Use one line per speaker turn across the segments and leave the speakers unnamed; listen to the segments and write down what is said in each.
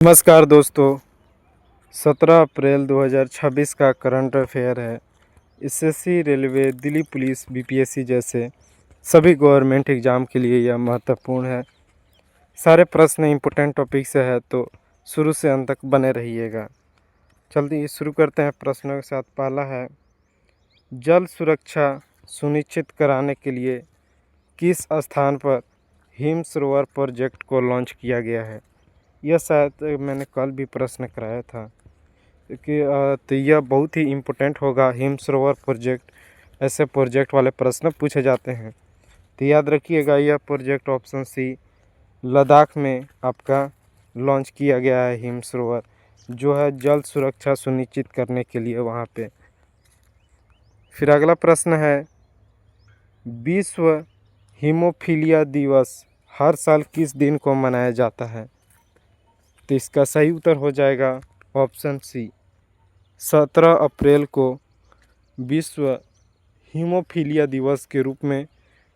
नमस्कार दोस्तों। 17 अप्रैल 2026 का करंट अफेयर है। SSC, railway, Delhi police, BPSC जैसे सभी गवर्नमेंट एग्ज़ाम के लिए यह महत्वपूर्ण है। सारे प्रश्न इम्पोर्टेंट टॉपिक से है, तो शुरू से अंत तक बने रहिएगा। जल्दी शुरू करते हैं प्रश्नों के साथ। पहला है, जल सुरक्षा सुनिश्चित कराने के लिए किस स्थान पर हिम सरोवर प्रोजेक्ट को लॉन्च किया गया है? यह शायद मैंने कल भी प्रश्न कराया था कि तो यह बहुत ही इम्पोर्टेंट होगा। हिम सरोवर प्रोजेक्ट, ऐसे प्रोजेक्ट वाले प्रश्न पूछे जाते हैं, तो याद रखिएगा। यह प्रोजेक्ट ऑप्शन सी, लद्दाख में आपका लॉन्च किया गया है हिम सरोवर, जो है जल सुरक्षा सुनिश्चित करने के लिए वहाँ पे। फिर अगला प्रश्न है, विश्व हीमोफीलिया दिवस हर साल किस दिन को मनाया जाता है? तो इसका सही उत्तर हो जाएगा ऑप्शन सी, 17 अप्रैल को विश्व हीमोफीलिया दिवस के रूप में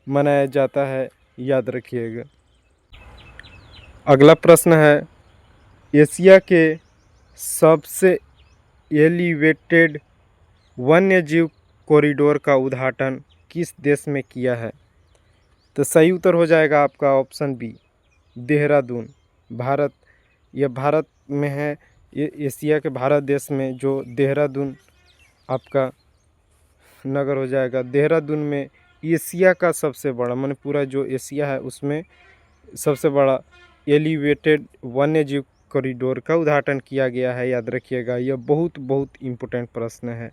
मनाया जाता है, याद रखिएगा। अगला प्रश्न है, एशिया के सबसे एलिवेटेड वन्यजीव कॉरिडोर का उद्घाटन किस देश में किया है? तो सही उत्तर हो जाएगा आपका ऑप्शन बी, देहरादून, भारत। यह भारत में है, ये एशिया के भारत देश में जो देहरादून आपका नगर हो जाएगा। देहरादून में एशिया का सबसे बड़ा, माने पूरा जो एशिया है उसमें सबसे बड़ा एलिवेटेड वन्यजीव कॉरिडोर का उद्घाटन किया गया है, याद रखिएगा। यह बहुत बहुत इम्पोर्टेंट प्रश्न है,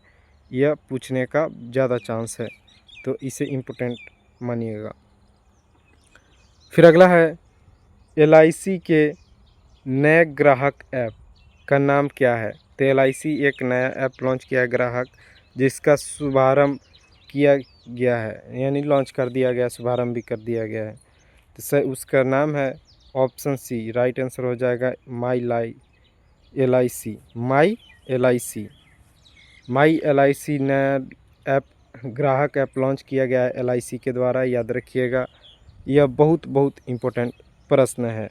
यह पूछने का ज़्यादा चांस है, तो इसे इम्पोर्टेंट मानिएगा। फिर अगला है, LIC के नए ग्राहक ऐप का नाम क्या है? तो LIC एक नया ऐप लॉन्च किया है ग्राहक, जिसका शुभारंभ किया गया है, यानी लॉन्च कर दिया गया, शुभारंभ भी कर दिया गया है। तो सर उसका नाम है ऑप्शन सी, राइट आंसर हो जाएगा माई LIC। माई LIC नया ऐप, ग्राहक ऐप लॉन्च किया गया है LIC के द्वारा, याद रखिएगा। यह बहुत बहुत इम्पोर्टेंट प्रश्न है।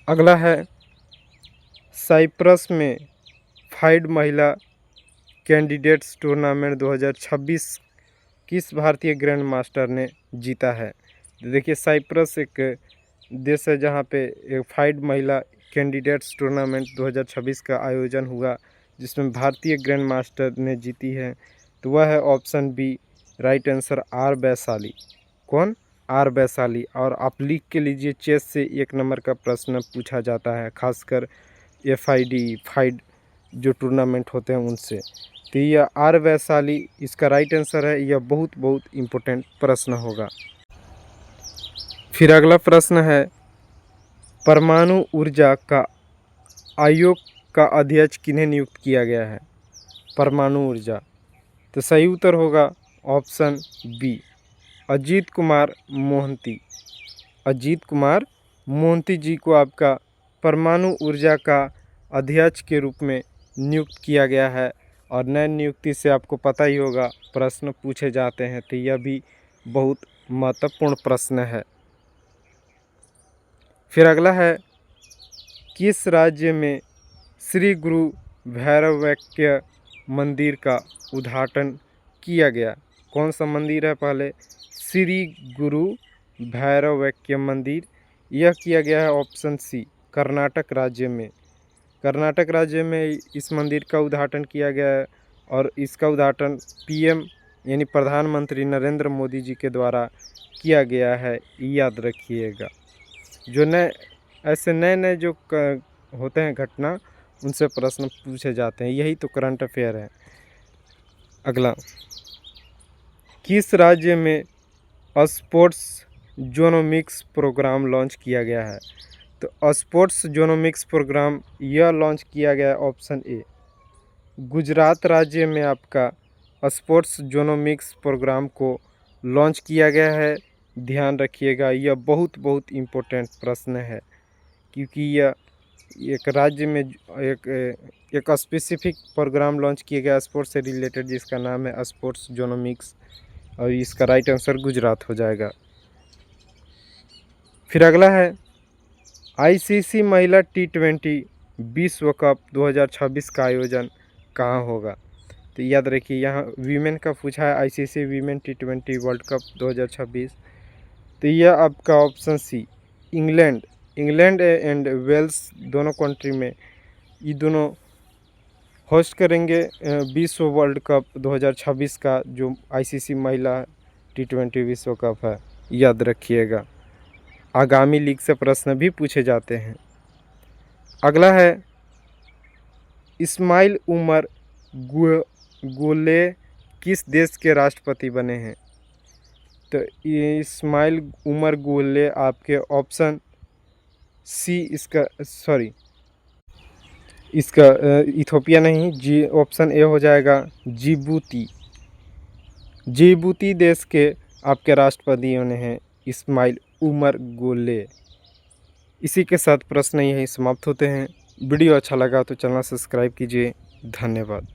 अगला है, साइप्रस में फाइड महिला कैंडिडेट्स टूर्नामेंट 2026 किस भारतीय ग्रैंड मास्टर ने जीता है? देखिए, साइप्रस एक देश है जहाँ पे एक फाइड महिला कैंडिडेट्स टूर्नामेंट 2026 का आयोजन हुआ, जिसमें भारतीय ग्रैंड मास्टर ने जीती है। तो वह है option B, right answer R Vaishali. कौन? आर वैशाली। और आप लिख के लीजिए, चेस से 1 नंबर का प्रश्न पूछा जाता है, खासकर फाइड जो टूर्नामेंट होते हैं उनसे। तो यह आर वैशाली इसका राइट आंसर है। यह बहुत बहुत इम्पोर्टेंट प्रश्न होगा। फिर अगला प्रश्न है, परमाणु ऊर्जा का आयोग का अध्यक्ष किन्हें नियुक्त किया गया है? परमाणु ऊर्जा, तो सही उत्तर होगा ऑप्शन बी, अजीत कुमार मोहंती। अजीत कुमार मोहंती जी को आपका परमाणु ऊर्जा का अध्यक्ष के रूप में नियुक्त किया गया है। और नए नियुक्ति से आपको पता ही होगा प्रश्न पूछे जाते हैं, तो यह भी बहुत महत्वपूर्ण प्रश्न है। फिर अगला है, किस राज्य में श्री गुरु भैरवैक्य मंदिर का उद्घाटन किया गया? कौन सा मंदिर है? पहले श्री गुरु भैरवैक्य मंदिर, यह किया गया है ऑप्शन सी, कर्नाटक राज्य में। कर्नाटक राज्य में इस मंदिर का उद्घाटन किया गया है, और इसका उद्घाटन PM यानी प्रधानमंत्री नरेंद्र मोदी जी के द्वारा किया गया है, याद रखिएगा। जो ऐसे नए जो होते हैं घटना, उनसे प्रश्न पूछे जाते हैं, यही तो करंट अफेयर है। अगला, किस राज्य में स्पोर्ट्स जोनोमिक्स प्रोग्राम लॉन्च किया गया है? तो स्पोर्ट्स जोनोमिक्स प्रोग्राम यह लॉन्च किया गया है ऑप्शन ए, गुजरात राज्य में आपका स्पोर्ट्स जोनोमिक्स प्रोग्राम को लॉन्च किया गया है। ध्यान रखिएगा, यह बहुत बहुत इम्पोर्टेंट प्रश्न है, क्योंकि यह एक राज्य में एक स्पेसिफिक प्रोग्राम लॉन्च किया गया स्पोर्ट्स से रिलेटेड, जिसका नाम है स्पोर्ट्स जोनोमिक्स, और इसका राइट आंसर गुजरात हो जाएगा। फिर अगला है, आईसीसी महिला टी20 विश्व कप 2026 का आयोजन कहाँ होगा? तो याद रखिए, यहाँ वीमेन का पूछा है, ICC women T20 world cup 2026। तो यह आपका option C, England and Wales दोनों कंट्री में ये दोनों होस्ट करेंगे विश्व वर्ल्ड कप 2026 का, जो आईसीसी महिला टी20 विश्व कप है, याद रखिएगा। आगामी लीग से प्रश्न भी पूछे जाते हैं। अगला है, इस्माइल उमर गुले किस देश के राष्ट्रपति बने हैं? तो इस्माइल उमर गुले आपके ऑप्शन सी, इसका इथोपिया नहीं जी, ऑप्शन ए हो जाएगा जिबूती देश के आपके राष्ट्रपति होने हैं इस्माइल उमर गुले। इसी के साथ प्रश्न यहीं समाप्त होते हैं। वीडियो अच्छा लगा तो चैनल सब्सक्राइब कीजिए। धन्यवाद।